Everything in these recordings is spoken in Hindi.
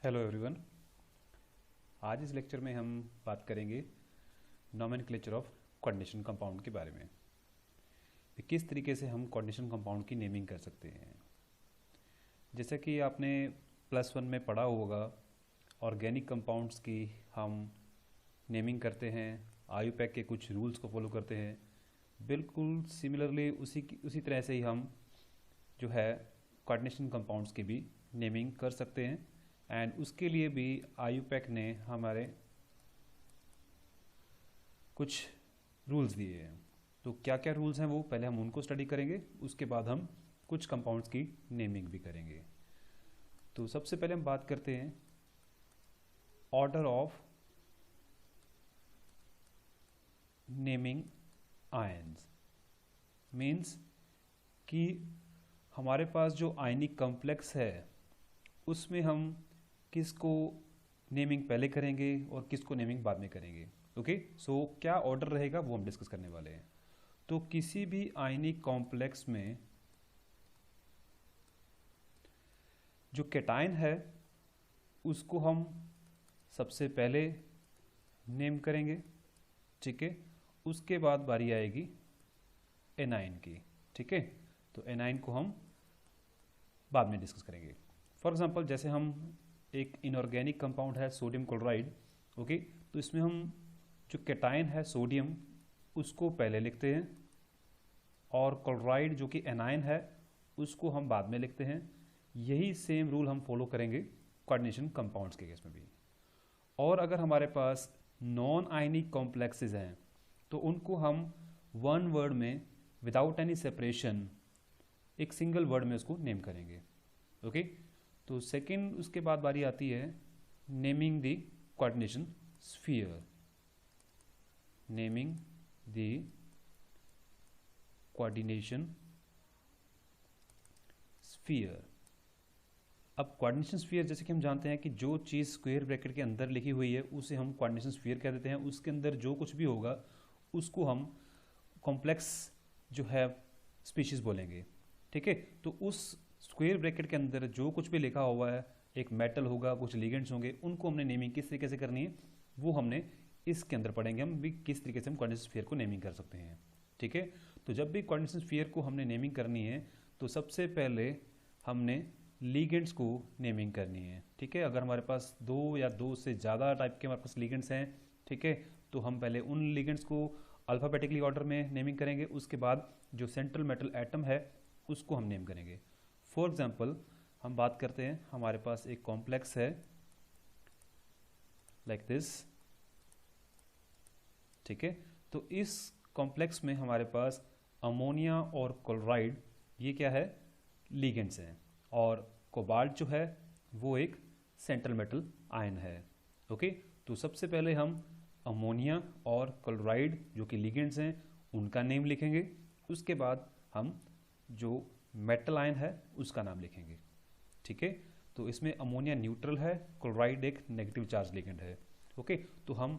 Hello everyone. आज इस लेक्चर में हम बात करेंगे नोमेनक्लेचर ऑफ कोऑर्डिनेशन कंपाउंड के बारे में कि किस तरीके से हम कोऑर्डिनेशन कंपाउंड की नेमिंग कर सकते हैं। जैसा कि आपने +1 में पढ़ा होगा, ऑर्गेनिक कंपाउंड्स की हम नेमिंग करते हैं, आयुपैक के कुछ रूल्स को फॉलो करते हैं। बिल्कुल सिमिलरली उसी तरह से ही हम जो है कोऑर्डिनेशन कंपाउंड्स की भी नेमिंग कर सकते हैं। एंड उसके लिए भी आयुपैक ने हमारे कुछ रूल्स दिए हैं। तो क्या क्या रूल्स हैं वो पहले हम उनको स्टडी करेंगे, उसके बाद हम कुछ कंपाउंड्स की नेमिंग भी करेंगे। तो सबसे पहले हम बात करते हैं order of naming ions. Means कि हमारे पास जो आयनिक कॉम्प्लेक्स है उसमें हम किसको नेमिंग पहले करेंगे और किसको नेमिंग बाद में करेंगे। ओके, सो क्या ऑर्डर रहेगा वो हम डिस्कस करने वाले हैं। तो किसी भी आयनिक कॉम्प्लेक्स में जो कैटायन है उसको हम सबसे पहले नेम करेंगे, ठीक है। उसके बाद बारी आएगी एनायन की, ठीक है। तो एनायन को हम बाद में डिस्कस करेंगे। फॉर एग्जांपल जैसे हम एक इनऑर्गेनिक कंपाउंड है सोडियम क्लोराइड, ओके, तो इसमें हम जो कैटायन है सोडियम उसको पहले लिखते हैं और क्लोराइड जो कि एनायन है उसको हम बाद में लिखते हैं। यही सेम रूल हम फॉलो करेंगे कोऑर्डिनेशन कंपाउंड्स के केस में भी। और अगर हमारे पास नॉन आयनिक कॉम्प्लेक्सेस हैं तो उनको हम वन वर्ड में विदाउट एनी सेपरेशन एक सिंगल वर्ड में उसको नेम करेंगे। ओके, तो सेकंड उसके बाद बारी आती है naming the coordination sphere. Naming the coordination sphere. अब कोऑर्डिनेशन स्फीयर जैसे कि हम जानते हैं कि जो चीज़ स्क्वायर ब्रैकेट के अंदर लिखी हुई है उसे हम कोऑर्डिनेशन स्फीयर कह देते हैं। उसके अंदर जो कुछ भी होगा उसको हम कॉम्प्लेक्स जो है स्पीशीज बोलेंगे, ठीक है। तो उस स्क्वायर ब्रैकेट के अंदर जो कुछ भी लिखा हुआ है, एक मेटल होगा, कुछ लिगेंड्स होंगे, उनको हमने नेमिंग किस तरीके से करनी है वो हमने इसके अंदर पढ़ेंगे हम भी किस तरीके से हम कोऑर्डिनेशन स्फीयर को नेमिंग कर सकते हैं, ठीक है। तो जब भी कोऑर्डिनेशन स्फीयर को हमने नेमिंग करनी है तो सबसे पहले हमने लिगेंड्स को नेमिंग करनी है, ठीक है। अगर हमारे पास दो या दो से ज़्यादा टाइप के हमारे पास लिगेंड्स हैं, ठीक है, तो हम पहले उन लिगेंड्स को अल्फ़ाबेटिकली ऑर्डर में नेमिंग करेंगे। उसके बाद जो सेंट्रल मेटल एटम है उसको हम नेम करेंगे। फॉर एग्जाम्पल हम बात करते हैं, हमारे पास एक कॉम्प्लेक्स है लाइक दिस, ठीक है। तो इस कॉम्प्लेक्स में हमारे पास अमोनिया और क्लोराइड ये क्या है, लिगेंड्स हैं, और कोबाल्ट जो है वो एक सेंट्रल मेटल आयन है। ओके, तो सबसे पहले हम अमोनिया और क्लोराइड जो कि लिगेंड्स हैं उनका नेम लिखेंगे। उसके बाद हम जो मेटल आयन है उसका नाम लिखेंगे, ठीक है। तो इसमें अमोनिया न्यूट्रल है, क्लोराइड एक नेगेटिव चार्ज लिगेंड है। ओके, तो हम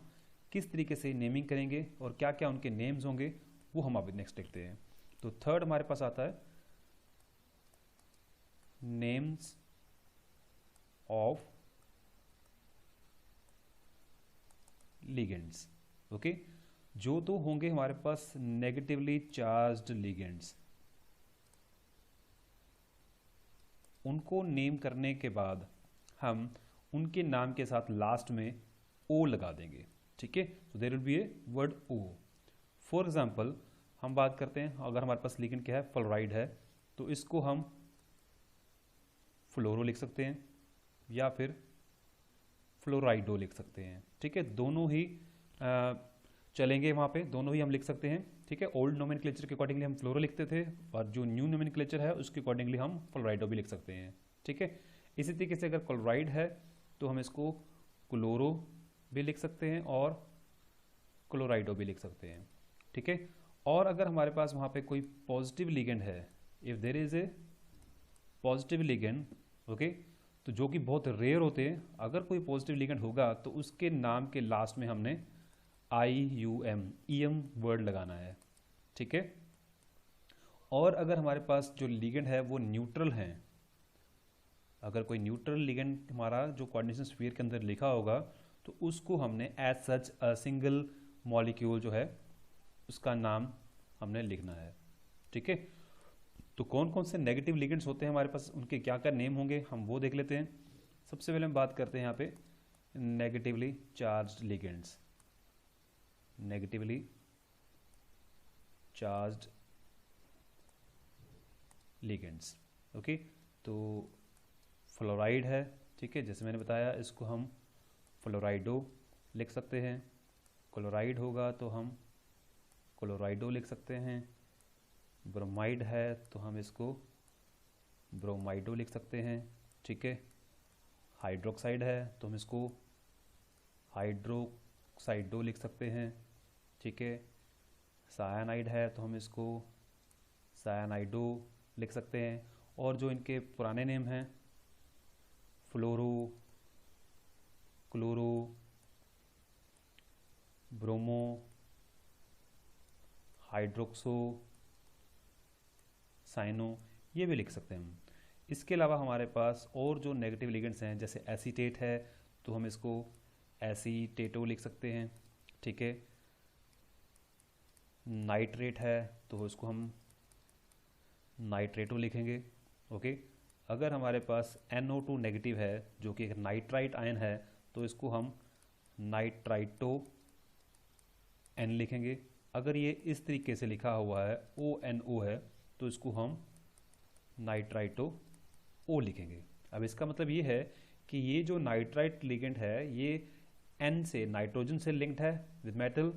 किस तरीके से नेमिंग करेंगे और क्या क्या उनके नेम्स होंगे वो हम अभी नेक्स्ट देखते हैं। तो थर्ड हमारे पास आता है नेम्स ऑफ लिगेंड्स। ओके, जो तो होंगे हमारे पास नेगेटिवली चार्ज्ड लिगेंड्स, उनको नेम करने के बाद हम उनके नाम के साथ लास्ट में ओ लगा देंगे, ठीक है। तो there will be a word O. For example हम बात करते हैं, अगर हमारे पास लिगेंड क्या है, फ्लोराइड है, तो इसको हम फ्लोरो लिख सकते हैं या फिर फ्लोराइडो लिख सकते हैं, ठीक है। दोनों ही चलेंगे, वहाँ पे दोनों ही हम लिख सकते हैं, ठीक है। ओल्ड नोमेनक्लेचर के अकॉर्डिंगली हम फ्लोरो लिखते थे और जो न्यू नोमेनक्लेचर है उसके अकॉर्डिंगली हम फ्लोराइडो भी लिख सकते हैं, ठीक है। इसी तरीके से अगर क्लोराइड है तो हम इसको क्लोरो भी लिख सकते हैं और क्लोराइडो भी लिख सकते हैं, ठीक है। और अगर हमारे पास वहाँ पे कोई पॉजिटिव लिगेंड है, if there is a positive ligand, okay, तो जो कि बहुत रेयर होते हैं, अगर कोई पॉजिटिव लिगेंड होगा तो उसके नाम के लास्ट में हमने IUM वर्ड लगाना है, ठीक है। और अगर हमारे पास जो लिगेंड है वो न्यूट्रल हैं, अगर कोई न्यूट्रल लिगेंड हमारा जो कोऑर्डिनेशन स्फीयर के अंदर लिखा होगा तो उसको हमने as such a single molecule जो है उसका नाम हमने लिखना है। ठीक है, तो कौन कौन से नेगेटिव लिगेंड्स होते हैं हमारे पास, उनके क्या क्या नेम होंगे हम वो देख लेते हैं। सबसे पहले हम बात करते हैं यहाँ पे negatively charged ligands. Negatively charged ligands, okay. तो फ्लोराइड है, ठीक है, जैसे मैंने बताया इसको हम फ्लोराइडो लिख सकते हैं। क्लोराइड होगा तो हम क्लोराइडो लिख सकते हैं। ब्रोमाइड है तो हम इसको ब्रोमाइडो लिख सकते हैं। ठीक है, हाइड्रोक्साइड है तो हम इसको हाइड्रोक्साइडो लिख सकते हैं। ठीक है, सायानाइड है तो हम इसको सायानाइडो लिख सकते हैं। और जो इनके पुराने नेम हैं फ्लोरो, क्लोरो, ब्रोमो, हाइड्रोक्सो, साइनो, ये भी लिख सकते हैं हम। इसके अलावा हमारे पास और जो नेगेटिव लिगेंड्स हैं जैसे एसीटेट है तो हम इसको एसीटेटो लिख सकते हैं। ठीक है, नाइट्रेट है तो इसको हम नाइट्रेटो लिखेंगे। ओके, अगर हमारे पास NO2 नेगेटिव है जो कि एक नाइट्राइट आयन है तो इसको हम नाइट्राइटो N लिखेंगे। अगर ये इस तरीके से लिखा हुआ है ONO है तो इसको हम नाइट्राइटो O लिखेंगे। अब इसका मतलब ये है कि ये जो नाइट्राइट लिगेंड है ये N से नाइट्रोजन से लिंक्ड है विद मेटल,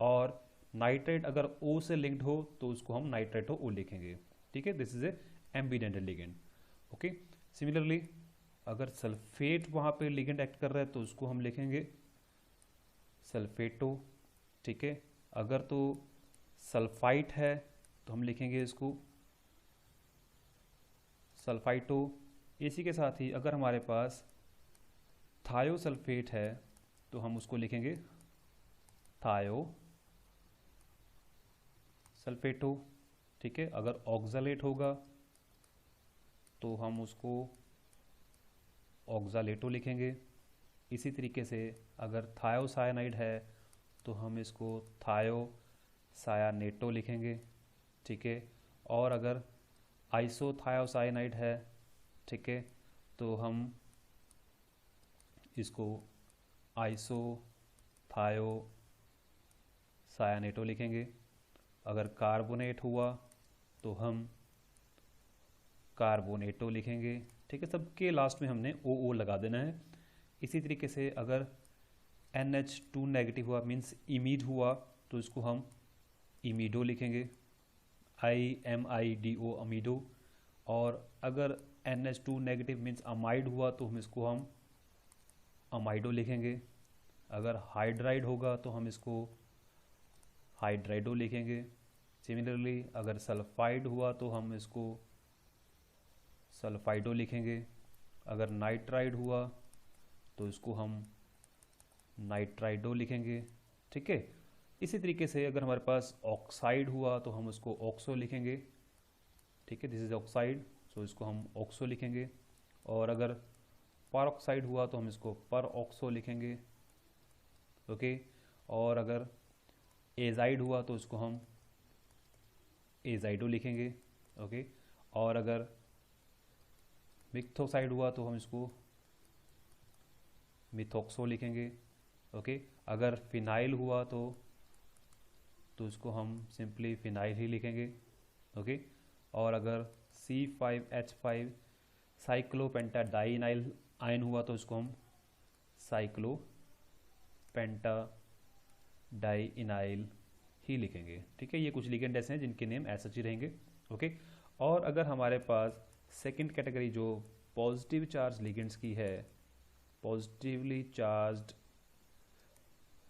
और नाइट्राइट अगर O से लिंक्ड हो तो उसको हम नाइट्राइटो O लिखेंगे। ठीक है, this is a ambident ligand. Okay, similarly अगर सल्फेट वहाँ पे लिगेंड एक्ट कर रहा है तो उसको हम लिखेंगे सल्फेटो। ठीक है, अगर तो सल्फाइट है तो हम लिखेंगे इसको सल्फाइटो। इसी के साथ ही अगर हमारे पास थायोसल्फेट है तो हम उसको लिखेंगे थायो सल्फेटो। ठीक है, अगर ऑक्जालेट होगा तो हम उसको ऑक्जालेटो लिखेंगे। इसी तरीके से अगर थायोसायनाइड है तो हम इसको थायोसायानेटो लिखेंगे। ठीक है, और अगर आइसोथायोसायनाइड है, ठीक है, तो हम इसको आइसोथायोसायानेटो लिखेंगे। अगर कार्बोनेट हुआ तो हम कार्बोनेटो लिखेंगे। ठीक है, सबके लास्ट में हमने OO लगा देना है। इसी तरीके से अगर NH2 नेगेटिव हुआ मीन्स इमीड हुआ तो इसको हम इमीडो लिखेंगे, IMIDO अमीडो। और अगर NH2 नेगेटिव मीन्स अमाइड हुआ तो हम इसको हम अमाइडो लिखेंगे। अगर हाइड्राइड होगा तो हम इसको हाइड्राइडो लिखेंगे। सिमिलरली अगर सल्फाइड हुआ तो हम इसको सल्फाइडो लिखेंगे। अगर नाइट्राइड हुआ तो इसको हम नाइट्राइडो लिखेंगे। ठीक है, इसी तरीके से अगर हमारे पास ऑक्साइड हुआ तो हम उसको ऑक्सो लिखेंगे। ठीक है, दिस इज ऑक्साइड, सो इसको हम ऑक्सो लिखेंगे। और अगर पर ऑक्साइड हुआ तो हम इसको पर ऑक्सो लिखेंगे। ओके, और अगर एजाइड हुआ तो इसको हम एजाइडो लिखेंगे। ओके, और अगर मिथोक्साइड हुआ तो हम इसको मिथोक्सो लिखेंगे। ओके, अगर फिनाइल हुआ तो इसको हम सिंपली फिनाइल ही लिखेंगे। ओके, और अगर C5H5 साइक्लोपेंटाडाइनाइल आयन हुआ तो इसको हम साइक्लोपेंटाडाइनाइल ही लिखेंगे। ठीक है, ये कुछ लिगेंड ऐसे हैं जिनके नेम ऐसे ही रहेंगे। ओके, और अगर हमारे पास सेकंड कैटेगरी जो पॉजिटिव चार्ज लिगेंड्स की है, पॉजिटिवली चार्ज्ड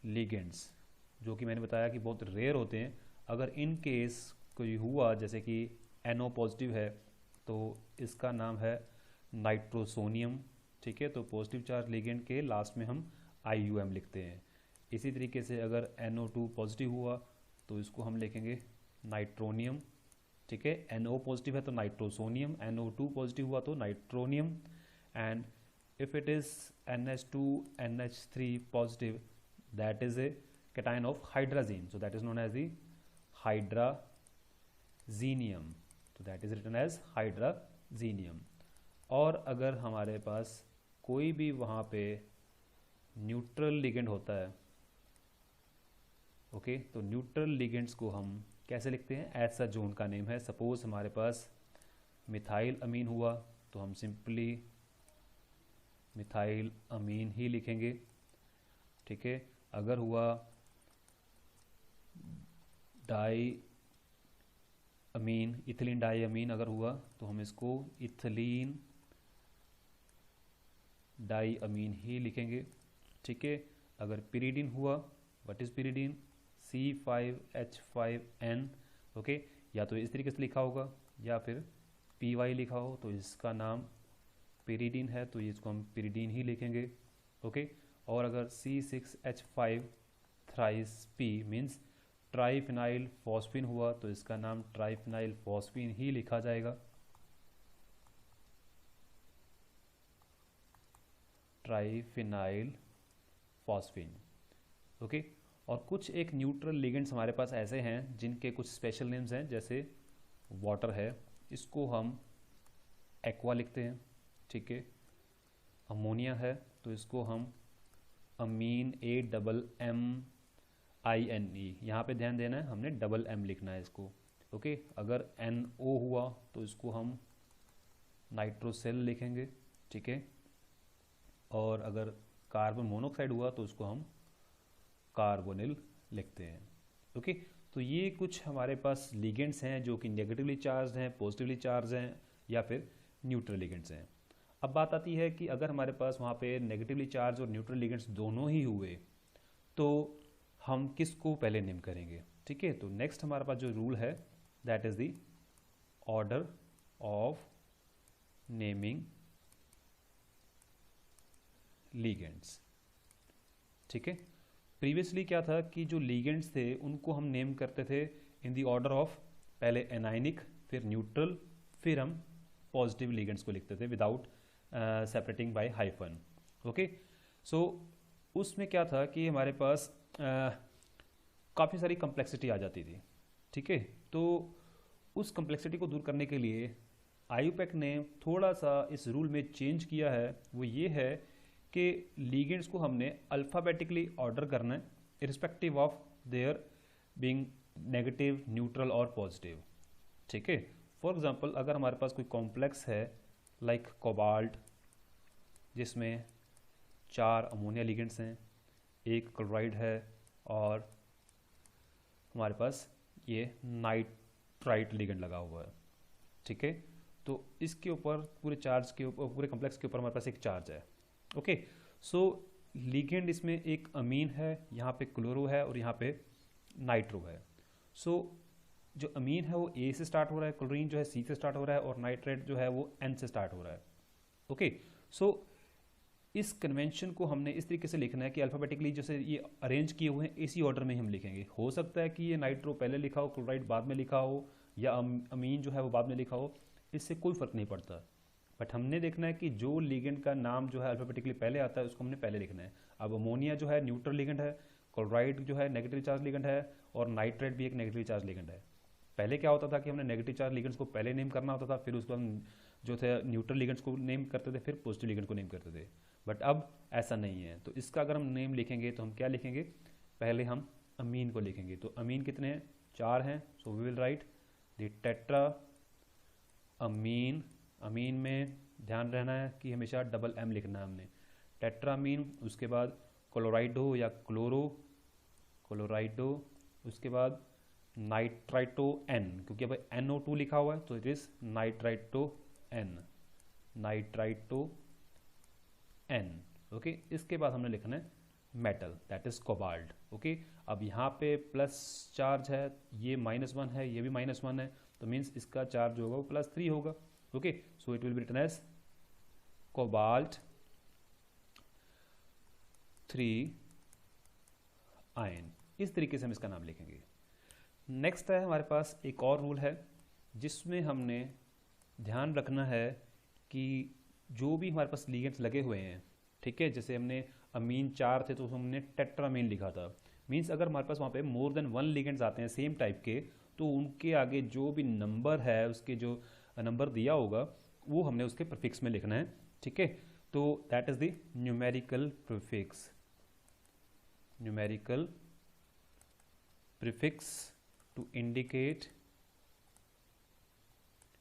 लिगेंड्स, जो कि मैंने बताया कि बहुत रेयर होते हैं, अगर इन केस कोई हुआ जैसे कि NO पॉजिटिव है तो इसका नाम है नाइट्रोसोनियम। ठीक है, तो पॉजिटिव चार्ज लिगेंड के लास्ट में हम IUM लिखते हैं। इसी तरीके से अगर NO2 पॉजिटिव हुआ तो इसको हम लिखेंगे नाइट्रोनियम। ठीक है, NO पॉजिटिव है तो नाइट्रोसोनियम, NO2 पॉजिटिव हुआ तो nitronium, and if it is NH2 NH3 positive, that is a cation of hydrazine, so that is known as the hydrazinium, so that is written as hydrazinium. और अगर हमारे पास कोई भी वहाँ पे न्यूट्रल लिगेंड होता है, ओके, तो न्यूट्रल लिगेंड्स को हम कैसे लिखते हैं, ऐसा जो उनका नेम है. सपोज हमारे पास मिथाइल अमीन हुआ तो हम सिंपली मिथाइल अमीन ही लिखेंगे, ठीक है. अगर हुआ डाई अमीन, इथिलीन डाई अमीन अगर हुआ तो हम इसको इथिलीन डाई अमीन ही लिखेंगे, ठीक है. अगर पिरीडीन हुआ, what is pyridine, C5H5N, okay, या तो इस तरीके से लिखा होगा या फिर PY लिखा हो, तो इसका नाम पिरीडीन है, तो इसको हम पिरीडीन ही लिखेंगे, ओके. और अगर C6H5 thrice P means triphenyl phosphine हुआ तो इसका नाम ट्राईफिनाइल फॉस्फीन ही लिखा जाएगा, ट्राईफिनाइल फॉस्फीन, ओके. और कुछ एक न्यूट्रल लिगेंड्स हमारे पास ऐसे हैं जिनके कुछ स्पेशल नेम्स हैं, जैसे वाटर है, इसको हम एक्वा लिखते हैं, ठीक है. अमोनिया है तो इसको हम अमीन, AMMINE, यहाँ पे ध्यान देना है, हमने डबल M लिखना है इसको, ओके. अगर NO हुआ तो इसको हम नाइट्रोसेल लिखेंगे, ठीक है. और अगर कार्बन मोनोऑक्साइड हुआ तो उसको हम कार्बोनिल लिखते हैं, ओके. तो ये कुछ हमारे पास लिगेंड्स हैं जो कि नेगेटिवली चार्ज हैं, पॉजिटिवली चार्ज हैं, या फिर न्यूट्रल लिगेंड्स हैं. अब बात आती है कि अगर हमारे पास वहाँ पे नेगेटिवली चार्ज और न्यूट्रल लिगेंड्स दोनों ही हुए तो हम किसको पहले नेम करेंगे, ठीक है. तो नेक्स्ट हमारे पास जो रूल है that is the order of naming ligands, ठीक है. प्रीवियसली क्या था कि जो लिगेंड्स थे उनको हम नेम करते थे इन द ऑर्डर ऑफ पहले एनाइनिक, फिर न्यूट्रल, फिर हम पॉजिटिव लिगेंड्स को लिखते थे without separating by hyphen, okay. So उसमें क्या था कि हमारे पास काफ़ी सारी कम्प्लेक्सिटी आ जाती थी, ठीक है. तो उस कम्प्लेक्सिटी को दूर करने के लिए आईयूपैक ने थोड़ा सा इस रूल में चेंज किया है. वो ये है कि लिगेंड्स को हमने अल्फ़ाबेटिकली ऑर्डर करना है irrespective of their being negative, neutral और पॉजिटिव, ठीक है. फॉर एग्जांपल अगर हमारे पास कोई कॉम्प्लेक्स है लाइक कोबाल्ट, जिसमें 4 अमोनिया लिगेंड्स हैं, एक क्लोराइड है और हमारे पास ये नाइट्राइट लिगेंड लगा हुआ है, ठीक है. तो इसके ऊपर पूरे चार्ज के ऊपर, पूरे कॉम्प्लेक्स के ऊपर हमारे पास एक चार्ज है, ओके. सो लिगेंड इसमें एक अमीन है, यहाँ पे क्लोरो है और यहाँ पे नाइट्रो है. सो जो अमीन है वो A से स्टार्ट हो रहा है, क्लोरीन जो है C से स्टार्ट हो रहा है और नाइट्रेट जो है वो N से स्टार्ट हो रहा है, ओके. सो इस कन्वेंशन को हमने इस तरीके से लिखना है कि अल्फ़ाबेटिकली जैसे ये अरेंज किए हुए हैं इसी ऑर्डर में हम लिखेंगे. हो सकता है कि ये नाइट्रो पहले लिखा हो, क्लोराइड बाद में लिखा हो, या अमीन जो है वो बाद में लिखा हो, इससे कोई फ़र्क नहीं पड़ता. बट हमने देखना है कि जो लिगेंड का नाम जो है अल्फ़ाबेटिकली पहले आता है उसको हमने पहले लिखना है. अब अमोनिया जो है न्यूट्रल लिगेंड है, क्लोराइड जो है नेगेटिव चार्ज लिगेंड है और नाइट्रेट भी एक नेगेटिव चार्ज लिगेंड है. पहले क्या होता था कि हमने नेगेटिव चार्ज लिगेंड्स को पहले नेम करना होता था, फिर उसको हम जो थे न्यूट्रल लिगेंड्स को नेम करते थे, फिर पॉजिटिव लिगेंड को नेम करते थे. बट अब ऐसा नहीं है. तो इसका अगर हम नेम लिखेंगे तो हम क्या लिखेंगे, पहले हम अमीन को लिखेंगे. तो अमीन कितने हैं, 4 हैं. So we will write the tetra amine. Amine में ध्यान रहना है कि हमेशा डबल M लिखना है हमने, टेट्रामीन. उसके बाद क्लोराइडो या क्लोराइडो, उसके बाद नाइट्राइटो N, क्योंकि अब NO2 लिखा हुआ है तो it is nitrito N, okay. इसके बाद हमने लिखना है metal, that is cobalt, okay. अब यहाँ पे प्लस चार्ज है, ये -1 है, ये भी -1 है, तो मीन्स इसका चार्ज होगा वो +3 होगा, okay. So it will be written as cobalt 3 ion. इस तरीके से हम इसका नाम लिखेंगे. नेक्स्ट है हमारे पास एक और रूल है जिसमें हमने ध्यान रखना है कि जो भी हमारे पास लिगेंड्स लगे हुए हैं, ठीक है, जैसे हमने अमीन 4 थे तो हमने टेट्रामीन लिखा था। मीन्स अगर हमारे पास वहाँ पे मोर देन 1 लिगेंड्स आते हैं सेम टाइप के, तो उनके आगे जो भी नंबर है, उसके जो नंबर दिया होगा वो हमने उसके प्रीफिक्स में लिखना है, ठीक है। तो that is the numerical prefix, numerical prefix to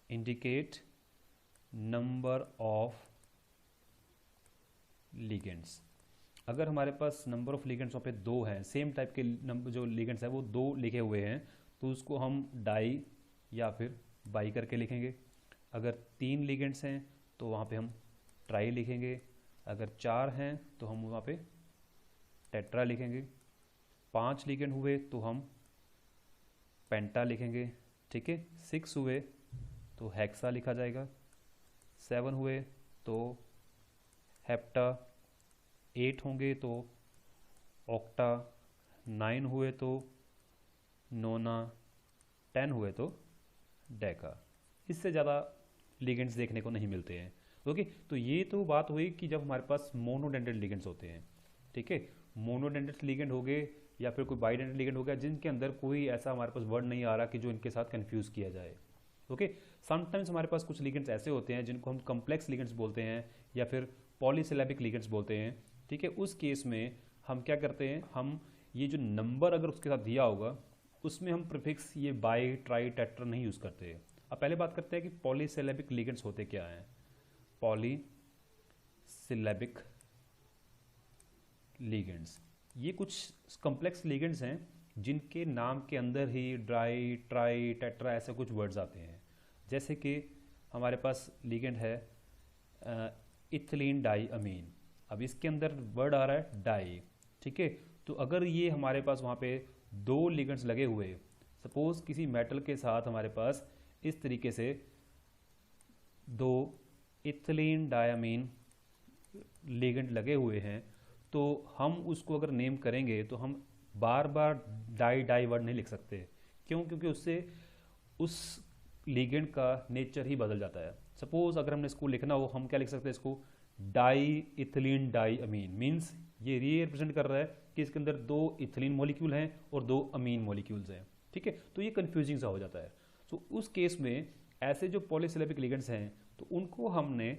indicate number of ligands. अगर हमारे पास नंबर ऑफ लिगेंड्स वहाँ पे 2 हैं, सेम टाइप के नंबर जो लिगेंड्स है वो 2 लिखे हुए हैं, तो उसको हम डाई या फिर बाई करके लिखेंगे। अगर 3 लिगेंड्स हैं तो वहाँ पे हम ट्राई लिखेंगे। अगर 4 हैं तो हम वहाँ पे टेट्रा लिखेंगे। 5 लिगेंड हुए तो हम पेंटा लिखेंगे, ठीक है। 6 हुए तो हेक्सा लिखा जाएगा। 7 हुए तो हेप्टा। 8 होंगे तो ऑक्टा। 9 हुए तो नोना। 10 हुए तो डेका। इससे ज़्यादा लिगेंड्स देखने को नहीं मिलते हैं। ओके, तो ये तो बात हुई कि जब हमारे पास मोनोडेंड्रेट लिगेंड्स होते हैं, ठीक है। मोनोडेंड्रेट लिगेंड हो गए या फिर कोई बाइडेंड्रेट लिगेंड हो गया जिनके अंदर कोई ऐसा हमारे पास वर्ड नहीं आ रहा कि जो इनके साथ कंफ्यूज किया जाए। ओके, समटाइम्स हमारे पास कुछ लिगेंड्स ऐसे होते हैं जिनको हम कम्प्लेक्स लिगेंड्स बोलते हैं या फिर पॉलीसिलेबिक लिगेंड्स बोलते हैं, ठीक है। उस केस में हम क्या करते हैं, हम ये जो नंबर अगर उसके साथ दिया होगा उसमें हम प्रीफिक्स ये बाई, ट्राई, टेट्रा नहीं यूज़ करते। अब पहले बात करते हैं कि पॉलीसिलेबिक लिगेंड्स होते क्या हैं। पॉलीसिलेबिक लिगेंड्स ये कुछ कॉम्प्लेक्स लिगेंड्स हैं जिनके नाम के अंदर ही ड्राई, ट्राई, टेट्रा ऐसे कुछ वर्ड्स आते हैं। जैसे कि हमारे पास लिगेंड है इथिलीन डाई अमीन। अब इसके अंदर वर्ड आ रहा है डाई, ठीक है। तो अगर ये हमारे पास वहाँ पे 2 लिगेंड्स लगे हुए, सपोज किसी मेटल के साथ हमारे पास इस तरीके से 2 इथिलीन डायमीन लिगेंड लगे हुए हैं, तो हम उसको अगर नेम करेंगे तो हम बार बार डाई वर्ड नहीं लिख सकते। क्यों? क्योंकि उससे उस लिगेंड का नेचर ही बदल जाता है। सपोज अगर हमने इसको लिखना हो, हम क्या लिख सकते हैं इसको, डाई इथिलीन डाई अमीन। मीन्स ये रिप्रेजेंट कर रहा है कि इसके अंदर 2 इथिलीन मॉलिक्यूल हैं और 2 अमीन मॉलिक्यूल्स हैं, ठीक है। तो ये कंफ्यूजिंग सा हो जाता है। तो उस केस में ऐसे जो पॉलीसिलेबिक लिगेंड्स हैं तो उनको हमने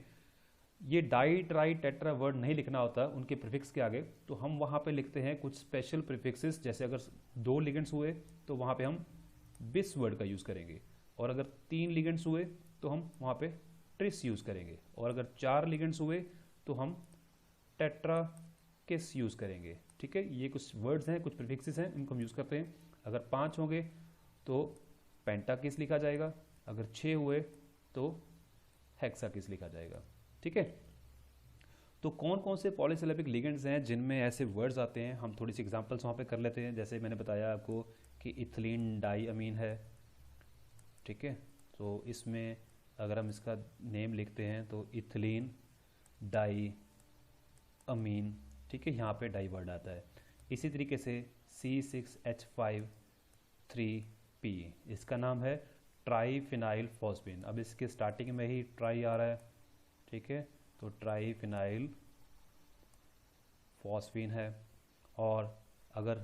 ये डाई, ट्राई, टेट्रा वर्ड नहीं लिखना होता उनके प्रीफिक्स के आगे, तो हम वहाँ पे लिखते हैं कुछ स्पेशल प्रीफिक्सेस। जैसे अगर 2 लिगेंड्स हुए तो वहाँ पे हम बिस वर्ड का यूज़ करेंगे, और अगर 3 लिगेंड्स हुए तो हम वहाँ पे ट्रिस यूज़ करेंगे, और अगर 4 लिगेंड्स हुए तो हम टेट्रा किस यूज़ करेंगे, ठीक है। ये कुछ वर्ड्स हैं, कुछ प्रीफिक्सेस हैं, इनको हम यूज़ करते हैं। अगर 5 होंगे तो पेंटा किस लिखा जाएगा, अगर 6 हुए तो हेक्सा किस लिखा जाएगा, ठीक है। तो कौन कौन से पॉलीसिलेबिक लिगेंड्स हैं जिनमें ऐसे वर्ड्स आते हैं, हम थोड़ी सी एग्जांपल्स वहाँ पे कर लेते हैं। जैसे मैंने बताया आपको कि इथिलीन डाई अमीन है, ठीक है। तो इसमें अगर हम इसका नेम लिखते हैं तो इथिलीन डाई अमीन, ठीक है, यहाँ पे डाई वर्ड आता है। इसी तरीके से C6H5 3P, इसका नाम है ट्राईफिनाइल फॉस्फेन। अब इसके स्टार्टिंग में ही ट्राई आ रहा है, ठीक है, तो ट्राईफिनाइल फॉस्फीन है। और अगर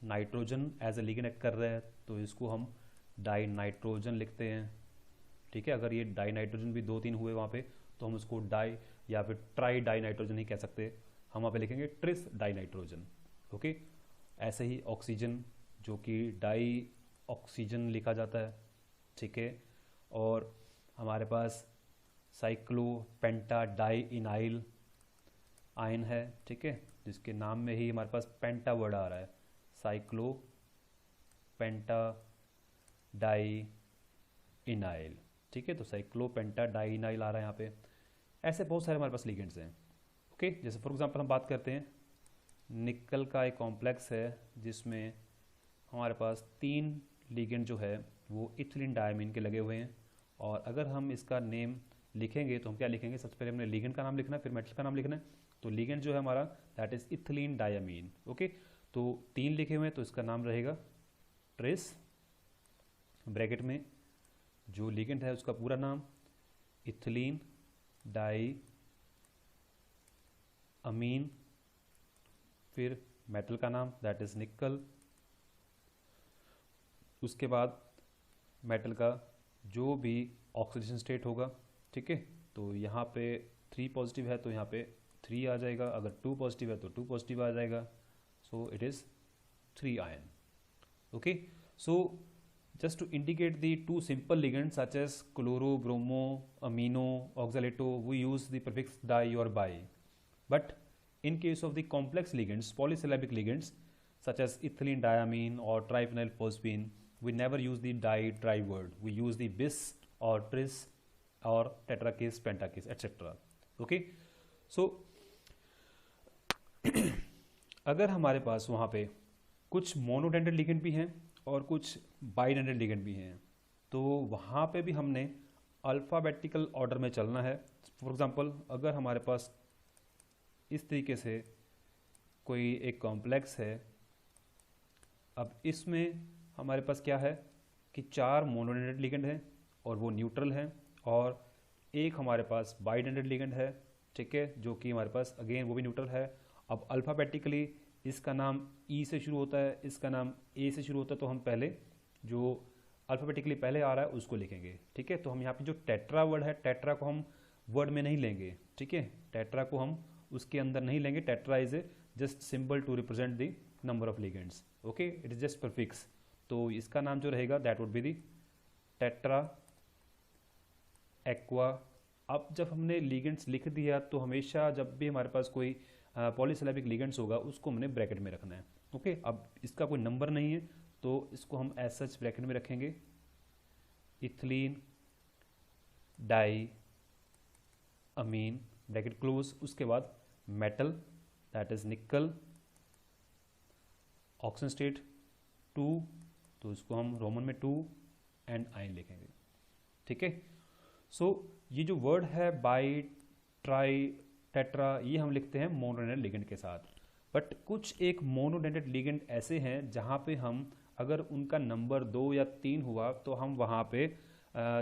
nitrogen as a ligand act कर रहा है तो इसको हम डाई नाइट्रोजन लिखते हैं, ठीक है। अगर ये डाई नाइट्रोजन भी 2-3 हुए वहाँ पे तो हम उसको डाई या फिर ट्राई डाई नाइट्रोजन ही कह सकते हैं, हम वहाँ पे लिखेंगे ट्रिस डाई नाइट्रोजन, ओके। ऐसे ही ऑक्सीजन, जो कि डाई ऑक्सीजन लिखा जाता है, ठीक है। और हमारे पास साइक्लोपेंटा डाई इनाइल आयन है, ठीक है, जिसके नाम में ही हमारे पास पेंटा वर्ड आ रहा है, साइक्लोपेंटा डाई इनाइल, ठीक है। तो साइक्लोपेंटा डाई इनाइल आ रहा है यहाँ पे। ऐसे बहुत सारे हमारे पास लिगेंड्स हैं, ओके। जैसे फॉर एग्जांपल हम बात करते हैं निकल का एक कॉम्प्लेक्स है जिसमें हमारे पास 3 लिगेंड जो है वो इथिलीन डायमीन के लगे हुए हैं। और अगर हम इसका नेम लिखेंगे तो हम क्या लिखेंगे, सबसे पहले हमने लिगेंड का नाम लिखना है, फिर मेटल का नाम लिखना है। तो लिगेंड जो है हमारा that is ethylene diamine, okay. तो 3 लिखे हुए हैं तो इसका नाम रहेगा ट्रेस, ब्रैकेट में जो लिगेंड है उसका पूरा नाम इथिलीन डाई अमीन, फिर मेटल का नाम दैट इज़ निकल, उसके बाद मेटल का जो भी ऑक्सीडेशन स्टेट होगा, ठीक है। तो यहाँ पे 3 पॉजिटिव है तो यहाँ पे 3 आ जाएगा, अगर 2 पॉजिटिव है तो 2 पॉजिटिव आ जाएगा, सो it is 3 ion. Okay, so just to indicate the two simple ligands such as chloro, bromo, amino, oxalato, we use the prefix di or bi. But in case of the complex ligands, polysyllabic ligands such as ethylene diamine or triphenyl phosphine, we never use the di tri word. We use the bis or tris or tetrakis, pentakis, etc. Okay, so अगर हमारे पास वहाँ पे कुछ मोनोडेंडेड लिगेंड भी हैं और कुछ बाइडेंडेड लिगेंड भी हैं, तो वहाँ पे भी हमने अल्फ़ाबेटिकल ऑर्डर में चलना है। फॉर एग्ज़ाम्पल, अगर हमारे पास इस तरीके से कोई एक कॉम्प्लेक्स है, अब इसमें हमारे पास क्या है कि 4 मोनोडेंडेड लिगेंड हैं और वो न्यूट्रल हैं, और एक हमारे पास बाइडेंडेड लिगेंड है, ठीक है, जो कि हमारे पास अगेन वो भी न्यूट्रल है। अब अल्फ़ाबेटिकली इसका नाम ई से शुरू होता है, इसका नाम ए से शुरू होता है, तो हम पहले जो अल्फ़ाबेटिकली पहले आ रहा है उसको लिखेंगे, ठीक है। तो हम यहाँ पे जो टेट्रा वर्ड है, टेट्रा को हम वर्ड में नहीं लेंगे, ठीक है, टेट्रा को हम उसके अंदर नहीं लेंगे। Tetra is a just symbol to represent the number of ligands, okay, it is just prefix. तो इसका नाम जो रहेगा that would be the tetra aqua. अब जब हमने लिगेंड्स लिख दिया तो हमेशा जब भी हमारे पास कोई पॉलीसिलेबिक लिगेंड्स होगा उसको हमने ब्रैकेट में रखना है, ओके। अब इसका कोई नंबर नहीं है तो इसको हम एज सच ब्रैकेट में रखेंगे, इथिलीन डाई अमीन ब्रैकेट क्लोज, उसके बाद मेटल दैट इज निकल, ऑक्सीजन स्टेट 2, तो इसको हम रोमन में 2 एंड आयन लिखेंगे, ठीक है। सो ये जो वर्ड है बाई, ट्राई, टेट्रा, ये हम लिखते हैं मोनोडेंडेड लिगेंड के साथ। बट कुछ एक मोनोडेंडेड लिगेंड ऐसे हैं जहाँ पे हम अगर उनका नंबर 2 या 3 हुआ तो हम वहाँ पे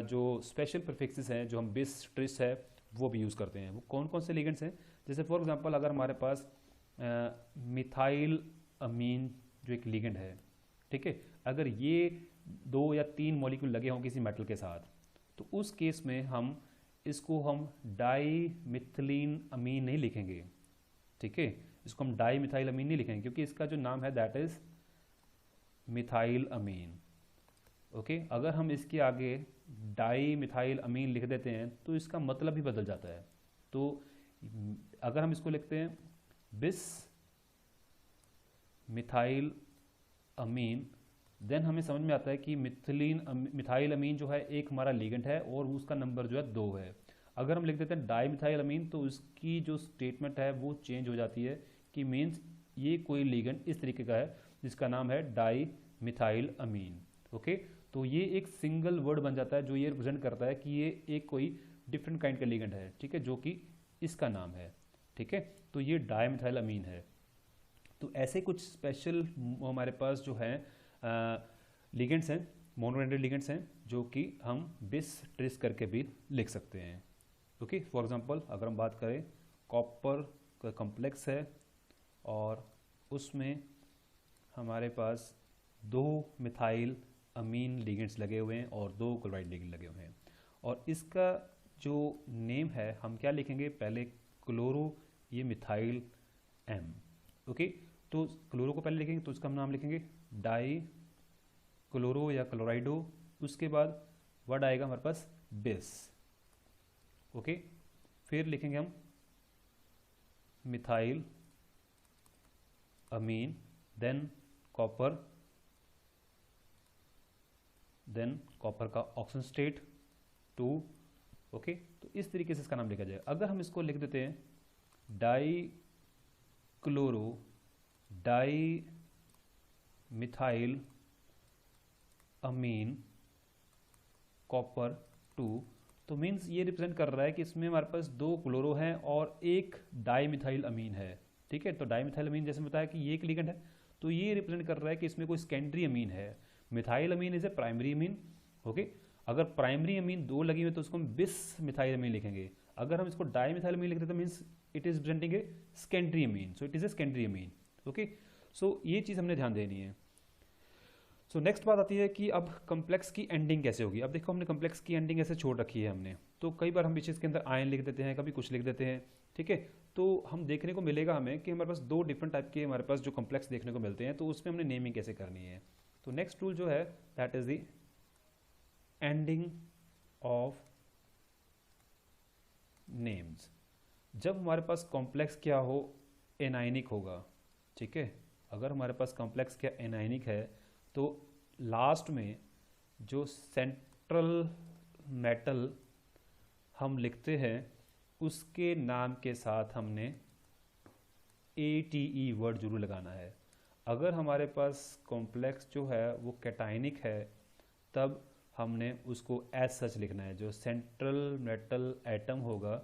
जो स्पेशल प्रीफिक्सेस हैं, जो हम बिस ट्रिस है, वो भी यूज़ करते हैं। वो कौन कौन से लिगेंड्स हैं, जैसे फॉर एग्जांपल अगर हमारे पास मिथाइल अमीन जो एक लिगेंड है, ठीक है, अगर ये 2 या 3 मॉलिक्यूल लगे हों किसी मेटल के साथ, तो उस केस में हम इसको हम डाई मिथिलीन अमीन नहीं लिखेंगे, ठीक है, इसको हम डाई मिथाइल अमीन नहीं लिखेंगे क्योंकि इसका जो नाम है that is methyl amine, okay. अगर हम इसके आगे डाई मिथाइल अमीन लिख देते हैं तो इसका मतलब ही बदल जाता है। तो अगर हम इसको लिखते हैं बिस मिथाइल अमीन, देन हमें समझ में आता है कि मिथाइल अमीन जो है एक हमारा लिगेंड है और उसका नंबर जो है 2 है। अगर हम लिख देते हैं डाई मिथाइल अमीन तो उसकी जो स्टेटमेंट है वो चेंज हो जाती है कि मीन्स ये कोई लिगेंड इस तरीके का है जिसका नाम है डाई मिथाइल अमीन, ओके। तो ये एक सिंगल वर्ड बन जाता है जो ये रिप्रेजेंट करता है कि ये एक कोई डिफरेंट काइंड का लिगेंड है, ठीक है, जो कि इसका नाम है, ठीक है। तो ये डाई मिथाइल अमीन है। तो ऐसे कुछ स्पेशल हमारे पास जो है लिगेंड्स हैं, मोनोडेंडेड लिगेंड्स हैं, जो कि हम बिस ट्रिस करके भी लिख सकते हैं, ओके। फॉर एग्जांपल अगर हम बात करें कॉपर का कॉम्प्लेक्स है और उसमें हमारे पास 2 मिथाइल अमीन लिगेंड्स लगे हुए हैं और 2 क्लोराइड लिगेंड लगे हुए हैं, और इसका जो नेम है हम क्या लिखेंगे, पहले क्लोरो, ये मिथाइल एम, ओके। तो क्लोरो को पहले लिखेंगे तो उसका हम नाम लिखेंगे डाई क्लोरो या क्लोराइडो, उसके बाद वर्ड आएगा हमारे पास बिस, ओके। फिर लिखेंगे हम मिथाइल अमीन, देन कॉपर, देन कॉपर का ऑक्सीजन स्टेट 2, ओके। तो इस तरीके से इसका नाम लिखा जाए। अगर हम इसको लिख देते हैं डाई क्लोरो डाई मिथाइल अमीन कॉपर 2, तो मीन्स ये रिप्रेजेंट कर रहा है कि इसमें हमारे पास 2 क्लोरो हैं और एक डाई मिथाइल अमीन है, ठीक है। तो डाई मिथाइल अमीन जैसे बताया कि ये एक लिगेंड है, तो ये रिप्रेजेंट कर रहा है कि इसमें कोई सेकेंडरी अमीन है। Methyl amine is a primary amine, okay. अगर प्राइमरी अमीन 2 लगी हुई तो उसको हम बिस मिथाइल अमीन लिखेंगे। अगर हम इसको डाईमिथाइलमीन लिख देते हैं means it is presenting a secondary amine, so it is a secondary amine. Okay, so ये चीज़ हमने ध्यान देनी है। सो नेक्स्ट बात आती है कि अब कॉम्प्लेक्स की एंडिंग कैसे होगी। अब देखो हमने कॉम्प्लेक्स की एंडिंग ऐसे छोड़ रखी है हमने, तो कई बार हम बीच इसके अंदर आयन लिख देते हैं, कभी कुछ लिख देते हैं, ठीक है। तो हम देखने को मिलेगा हमें कि हमारे पास दो डिफरेंट टाइप के हमारे पास जो कॉम्प्लेक्स देखने को मिलते हैं, तो उसमें हमने नेमिंग कैसे करनी है। तो नेक्स्ट रूल जो है that is the ending of names. जब हमारे पास कॉम्प्लेक्स क्या हो, एनाइनिक होगा, ठीक है। अगर हमारे पास कॉम्प्लेक्स क्या एनाइनिक है तो लास्ट में जो सेंट्रल मेटल हम लिखते हैं उसके नाम के साथ हमने ATE वर्ड जरूर लगाना है। अगर हमारे पास कॉम्प्लेक्स जो है वो कैटाइनिक है तब हमने उसको एज सच लिखना है, जो सेंट्रल मेटल एटम होगा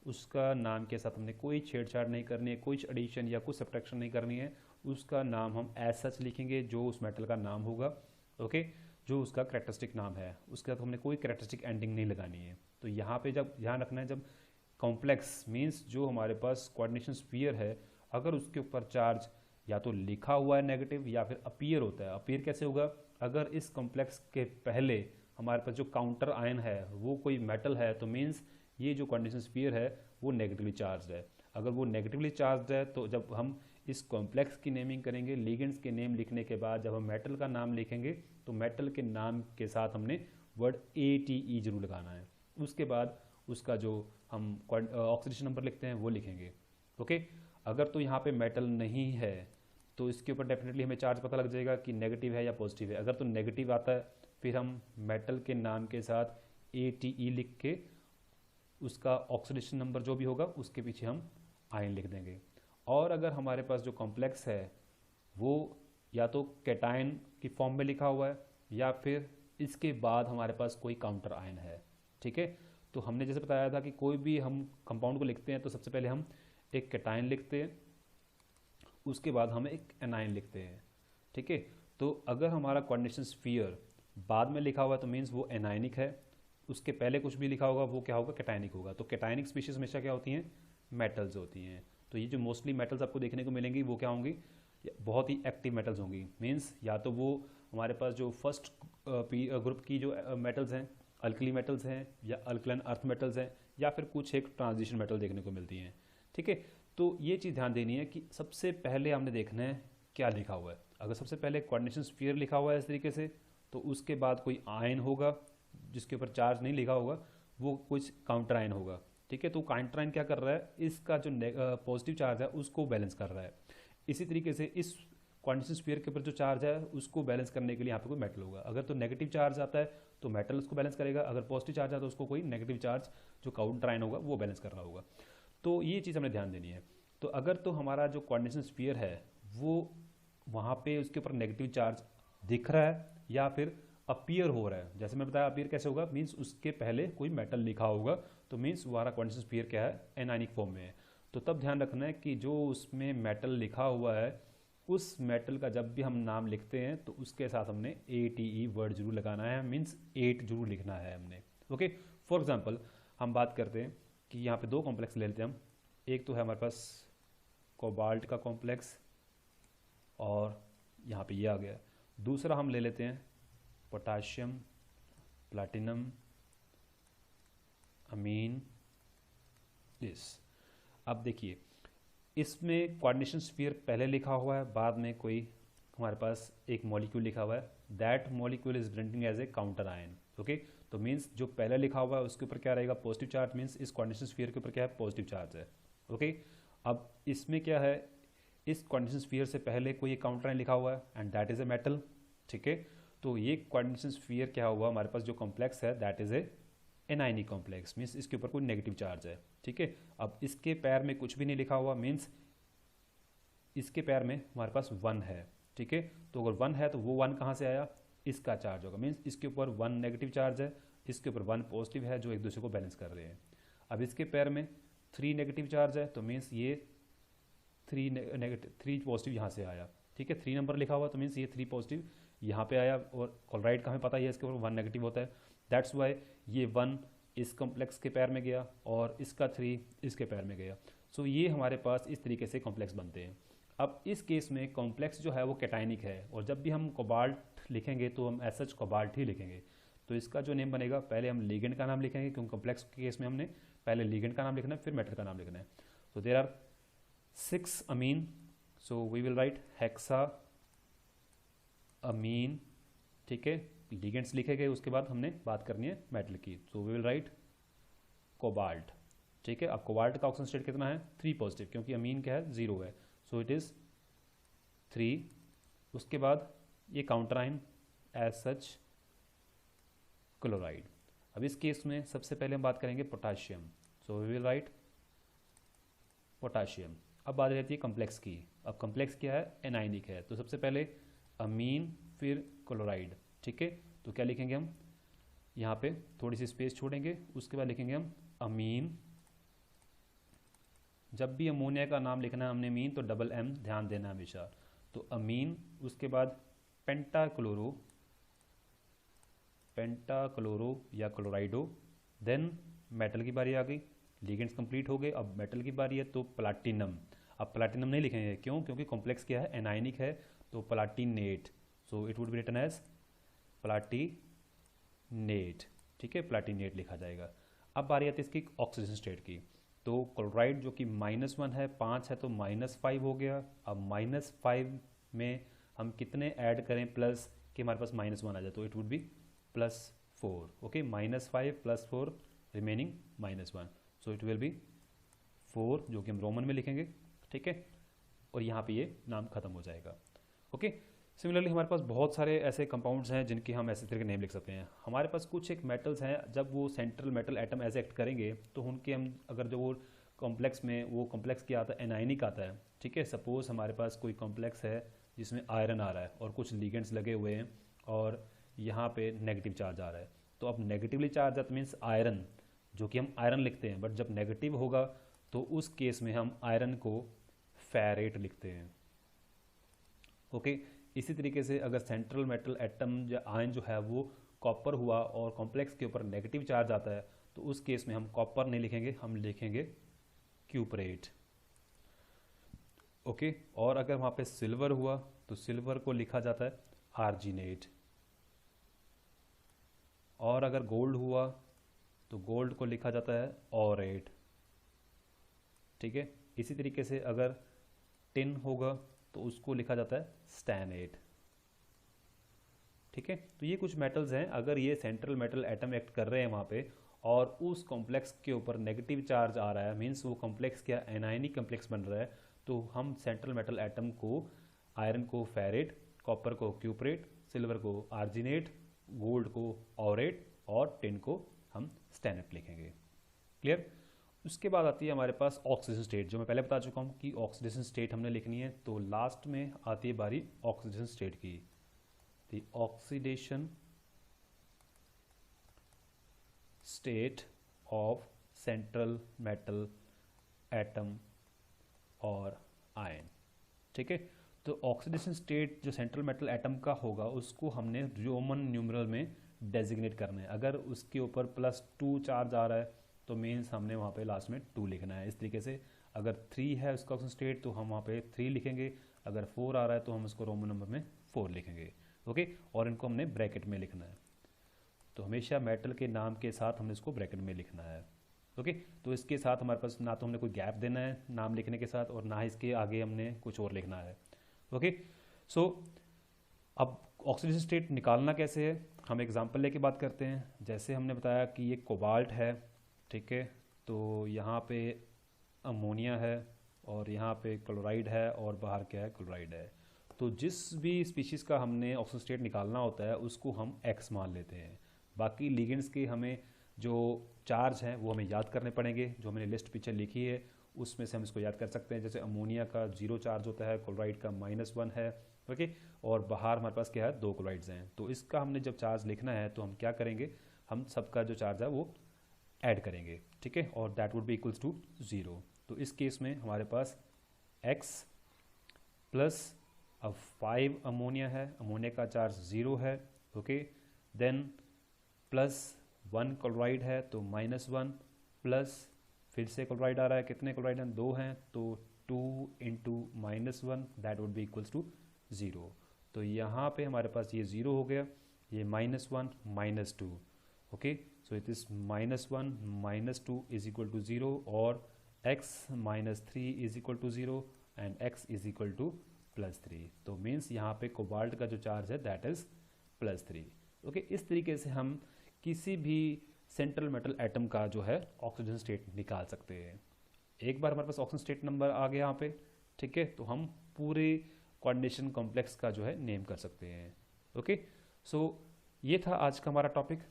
उसका नाम के साथ हमने कोई छेड़छाड़ नहीं करनी है, कोई एडिशन या कुछ सब्ट्रैक्शन नहीं करनी है, उसका नाम हम एज सच लिखेंगे जो उस मेटल का नाम होगा, ओके, जो उसका कैरेक्टरिस्टिक नाम है, उसके साथ हमने कोई कैरेक्टरिस्टिक एंडिंग नहीं लगानी है। तो यहाँ पे जब ध्यान रखना है, जब कॉम्प्लेक्स मीन्स जो हमारे पास कोऑर्डिनेशन स्फीयर है, अगर उसके ऊपर चार्ज या तो लिखा हुआ है नेगेटिव या फिर अपीयर होता है। अपीयर कैसे होगा, अगर इस कॉम्प्लेक्स के पहले हमारे पास जो काउंटर आयन है वो कोई मेटल है तो मीन्स ये जो कोऑर्डिनेशन स्फीयर है वो नेगेटिवली चार्ज है। अगर वो नेगेटिवली चार्ज है तो जब हम इस कॉम्प्लेक्स की नेमिंग करेंगे, लिगेंड्स के नेम लिखने के बाद जब हम मेटल का नाम लिखेंगे तो मेटल के नाम के साथ हमने वर्ड ATE जरूर लगाना है। उसके बाद उसका जो हम ऑक्सीडेशन नंबर लिखते हैं वो लिखेंगे, ओके। अगर तो यहाँ पे मेटल नहीं है तो इसके ऊपर डेफिनेटली हमें चार्ज पता लग जाएगा कि नेगेटिव है या पॉजिटिव है। अगर तो नेगेटिव आता है फिर हम मेटल के नाम के साथ ATE लिख के उसका ऑक्सीडेशन नंबर जो भी होगा उसके पीछे हम आयन लिख देंगे। और अगर हमारे पास जो कॉम्प्लेक्स है वो या तो कैटायन की फॉर्म में लिखा हुआ है या फिर इसके बाद हमारे पास कोई काउंटर आयन है, ठीक है। तो हमने जैसे बताया था कि कोई भी हम कंपाउंड को लिखते हैं तो सबसे पहले हम एक कैटायन लिखते हैं, उसके बाद हम एक एनायन लिखते हैं, ठीक है। तो अगर हमारा कोऑर्डिनेशन स्फीयर बाद में लिखा हुआ है तो मीन्स वो एनायनिक है, उसके पहले कुछ भी लिखा होगा वो क्या होगा, कैटायनिक होगा। तो कैटायनिक स्पीशीज हमेशा क्या होती हैं, मेटल्स होती हैं। तो ये जो मोस्टली मेटल्स आपको देखने को मिलेंगी वो क्या होंगी, बहुत ही एक्टिव मेटल्स होंगी। मीन्स या तो वो हमारे पास जो फर्स्ट ग्रुप की जो मेटल्स हैं अल्कली मेटल्स हैं या अल्कलाइन अर्थ मेटल्स हैं या फिर कुछ एक ट्रांजिशन मेटल देखने को मिलती हैं, ठीक है। तो ये चीज़ ध्यान देनी है कि सबसे पहले हमने देखना है क्या लिखा हुआ है। अगर सबसे पहले कोऑर्डिनेशन स्फीयर लिखा हुआ है इस तरीके से तो उसके बाद कोई आयन होगा जिसके ऊपर चार्ज नहीं लिखा होगा, वो कुछ काउंटर आयन होगा, ठीक है। तो काउंटर आयन क्या कर रहा है, इसका जो पॉजिटिव चार्ज है उसको बैलेंस कर रहा है। इसी तरीके से इस कोऑर्डिनेशन स्फीयर के ऊपर जो चार्ज है उसको बैलेंस करने के लिए यहाँ पे कोई मेटल होगा। अगर तो नेगेटिव चार्ज आता है तो मेटल उसको बैलेंस करेगा, अगर पॉजिटिव चार्ज आता है तो उसको कोई नेगेटिव चार्ज जो काउंटर आयन होगा वो बैलेंस कर रहा होगा। तो ये चीज़ हमें ध्यान देनी है। तो अगर तो हमारा जो कोऑर्डिनेशन स्फीयर है वो वहाँ पे उसके ऊपर नेगेटिव चार्ज दिख रहा है या फिर अपीयर हो रहा है, जैसे मैं बताया अपीयर कैसे होगा, मीन्स उसके पहले कोई मेटल लिखा होगा तो मीन्स हमारा कोऑर्डिनेशन स्फीयर क्या है, एनायनिक फॉर्म में है। तो तब ध्यान रखना है कि जो उसमें मेटल लिखा हुआ है उस मेटल का जब भी हम नाम लिखते हैं तो उसके साथ हमने ATE वर्ड जरूर लगाना है, मीन्स 8 जरूर लिखना है हमने, ओके। फॉर एग्जांपल हम बात करते हैं कि यहाँ पे दो कॉम्प्लेक्स ले लेते हैं हम। एक तो है हमारे पास कोबाल्ट का कॉम्प्लेक्स और यहाँ पे ये आ गया। दूसरा हम ले लेते हैं पोटाशियम प्लैटिनम अमीन इस। अब देखिए इसमें कोऑर्डिनेशन स्फीयर पहले लिखा हुआ है, बाद में कोई हमारे पास एक मॉलिक्यूल लिखा हुआ है, that molecule is presenting as a counter ion, okay. तो मीन्स जो पहले लिखा हुआ है उसके ऊपर क्या रहेगा, पॉजिटिव चार्ज, मीन्स इस कोऑर्डिनेशन स्फीयर के ऊपर क्या है, पॉजिटिव चार्ज है, ओके। अब इसमें क्या है, इस कोऑर्डिनेशन स्फीयर से पहले कोई एक काउंटर आयन लिखा हुआ है and that is a metal, ठीक है। तो ये कोऑर्डिनेशन स्फीयर क्या हुआ, हमारे पास जो कॉम्प्लेक्स है that is a anionic complex, means इसके ऊपर कोई नेगेटिव चार्ज है, ठीक है। अब इसके पैर में कुछ भी नहीं लिखा हुआ, मीन्स इसके पैर में हमारे पास 1 है, ठीक है। तो अगर 1 है तो वो 1 कहाँ से आया, इसका चार्ज होगा, मीन्स इसके ऊपर 1 नेगेटिव चार्ज है, इसके ऊपर 1 पॉजिटिव है जो एक दूसरे को बैलेंस कर रहे हैं। अब इसके पैर में 3 नेगेटिव चार्ज है तो मीन्स ये 3 पॉजिटिव यहाँ से आया, ठीक है। 3 नंबर लिखा हुआ तो मीन्स ये 3 पॉजिटिव यहाँ पे आया, और क्लोराइड का हमें पता ही है इसके ऊपर 1 नेगेटिव होता है, दैट्स वाई ये 1 इस कॉम्प्लेक्स के पैर में गया और इसका 3 इसके पैर में गया। सो ये हमारे पास इस तरीके से कॉम्प्लेक्स बनते हैं। अब इस केस में कॉम्प्लेक्स जो है वो कैटायनिक है, और जब भी हम कोबाल्ट लिखेंगे तो हम एज सच कोबाल्ट ही लिखेंगे। तो इसका जो नेम बनेगा, पहले हम लिगेंड का नाम लिखेंगे, क्योंकि कॉम्प्लेक्स के केस में हमने पहले लिगेंड का नाम लिखना है फिर मेटल का नाम लिखना है। तो there are 6 amine, so we will write hexa amine. ठीक है, लिगेंड्स लिखे गए, उसके बाद हमने बात करनी है मेटल की, so we will write cobalt. ठीक है, अब कोबाल्ट का ऑक्सीजन स्टेट कितना है 3 पॉजिटिव, क्योंकि अमीन क्या है 0 है, सो इट इज़ 3। उसके बाद ये counter ion as such chloride. अब इस केस में सबसे पहले हम बात करेंगे potassium, so we will write potassium. अब बात रहती है कॉम्प्लेक्स की। अब कॉम्प्लेक्स क्या है, एनाइनिक है, तो सबसे पहले अमीन फिर क्लोराइड। ठीक है, तो क्या लिखेंगे हम, यहाँ पे थोड़ी सी स्पेस छोड़ेंगे, उसके बाद लिखेंगे हम अमीन। जब भी अमोनिया का नाम लिखना है हमने मीन, तो डबल एम ध्यान देना हमेशा, तो अमीन। उसके बाद पेंटाक्लोरो या क्लोराइडो। देन मेटल की बारी आ गई, लिगेंड्स कंप्लीट हो गए, अब मेटल की बारी है, तो प्लाटिनम। अब प्लाटिनम नहीं लिखेंगे, क्यों, क्योंकि कॉम्प्लेक्स क्या है, एनाइनिक है, तो platinate, so it would be written as platinate. ठीक है, प्लाटिनेट लिखा जाएगा। अब बारी आती है इसकी ऑक्सीजन स्टेट की, तो क्लोराइड जो कि -1 है, 5 है, तो -5 हो गया। अब -5 में हम कितने ऐड करें प्लस कि हमारे पास -1 आ जाए, तो it would B +4। Okay, -5 + 4 remaining -1, so it will B 4, जो कि हम रोमन में लिखेंगे। ठीक है, और यहाँ पे ये नाम खत्म हो जाएगा। ओके, सिमिलरली हमारे पास बहुत सारे ऐसे कंपाउंड्स हैं जिनकी हम ऐसे तरह के नेम लिख सकते हैं। हमारे पास कुछ एक मेटल्स हैं, जब वो सेंट्रल मेटल एटम ऐसे एक्ट करेंगे तो उनके हम अगर जो वो कॉम्प्लेक्स में, वो कॉम्प्लेक्स क्या आता है, एनाइनिक आता है। ठीक है, सपोज हमारे पास कोई कॉम्प्लेक्स है जिसमें आयरन आ रहा है और कुछ लिगेंड्स लगे हुए हैं और यहाँ पे नेगेटिव चार्ज आ रहा है, तो अब नेगेटिवली चार्ज आता मीन्स आयरन, जो कि हम आयरन लिखते हैं, बट जब नेगेटिव होगा तो उस केस में हम आयरन को फेरेट लिखते हैं। ओके, इसी तरीके से अगर सेंट्रल मेटल एटम या आयन जो है वो कॉपर हुआ और कॉम्प्लेक्स के ऊपर नेगेटिव चार्ज आता है, तो उस केस में हम कॉपर नहीं लिखेंगे, हम लिखेंगे क्यूपरेट। ओके, और अगर वहाँ पे सिल्वर हुआ तो सिल्वर को लिखा जाता है आर्जिनेट, और अगर गोल्ड हुआ तो गोल्ड को लिखा जाता है ऑरेट। ठीक है, इसी तरीके से अगर टिन होगा तो उसको लिखा जाता है स्टैनेट। ठीक है, तो ये कुछ मेटल्स हैं, अगर ये सेंट्रल मेटल एटम एक्ट कर रहे हैं वहाँ पे और उस कॉम्प्लेक्स के ऊपर नेगेटिव चार्ज आ रहा है, मीन्स वो कॉम्प्लेक्स क्या एनायनिक कॉम्प्लेक्स बन रहा है, तो हम सेंट्रल मेटल एटम को, आयरन को फेरेट, कॉपर को क्यूपरेट, सिल्वर को आर्जिनेट, गोल्ड को ऑरेट और टिन को हम स्टैनेट लिखेंगे। क्लियर। उसके बाद आती है हमारे पास ऑक्सीडेशन स्टेट, जो मैं पहले बता चुका हूँ कि ऑक्सीडेशन स्टेट हमने लिखनी है, तो लास्ट में आती है बारी ऑक्सीडेशन स्टेट की। The oxidation state of central metal atom और आयन। ठीक है, तो ऑक्सीडेशन स्टेट जो सेंट्रल मेटल एटम का होगा उसको हमने रोमन न्यूमरल में डेजिग्नेट करना है। अगर उसके ऊपर +2 चार्ज आ रहा है तो मीन्स हमने वहाँ पे लास्ट में 2 लिखना है। इस तरीके से अगर 3 है उसका ऑक्सीजन स्टेट तो हम वहाँ पे 3 लिखेंगे, अगर 4 आ रहा है तो हम उसको रोमन नंबर में 4 लिखेंगे। ओके, और इनको हमने ब्रैकेट में लिखना है, तो हमेशा मेटल के नाम के साथ हमने इसको ब्रैकेट में लिखना है। ओके, तो इसके साथ हमारे पास ना तो हमने कोई गैप देना है नाम लिखने के साथ और ना ही इसके आगे हमने कुछ और लिखना है। ओके, सो अब ऑक्सीडेशन स्टेट निकालना कैसे है, हम एग्जांपल लेके बात करते हैं। जैसे हमने बताया कि ये कोबाल्ट है, ठीक है, तो यहाँ पे अमोनिया है और यहाँ पे क्लोराइड है और बाहर क्या है, क्लोराइड है। तो जिस भी स्पीशीज़ का हमने ऑक्सीजन स्टेट निकालना होता है उसको हम एक्स मान लेते हैं। बाकी लिगेंड्स के हमें जो चार्ज हैं वो हमें याद करने पड़ेंगे, जो मैंने लिस्ट पीछे लिखी है उसमें से हम इसको याद कर सकते हैं। जैसे अमोनिया का 0 चार्ज होता है, क्लोराइड का -1 है, ओके, और बाहर हमारे पास क्या है, 2 क्लोराइड्स हैं। तो इसका हमने जब चार्ज लिखना है तो हम क्या करेंगे, हम सबका जो चार्ज है वो ऐड करेंगे, ठीक है, और that would be equals to 0। तो इस केस में हमारे पास x प्लस अब 5 अमोनिया है, अमोनिया का चार्ज 0 है, ओके, देन प्लस 1 क्लोराइड है तो -1 प्लस फिर से क्लोराइड आ रहा है, कितने क्लोराइड हैं, 2 हैं, तो 2 into -1 that would be equals to 0। तो यहाँ पे हमारे पास ये 0 हो गया, ये -1 -2, okay. So it is -1 -2 is equal to 0 और x -3 is equal to 0 and x is equal to +3। तो मीन्स यहाँ पे कोबाल्ट का जो चार्ज है दैट इज़ +3, ओके। इस तरीके से हम किसी भी सेंट्रल मेटल एटम का जो है ऑक्सीजन स्टेट निकाल सकते हैं। एक बार हमारे पास ऑक्सीजन स्टेट नंबर आ गया यहाँ पे, ठीक है, तो हम पूरे कोऑर्डिनेशन कॉम्प्लेक्स का जो है नेम कर सकते हैं, ओके। सो ये था आज का हमारा टॉपिक।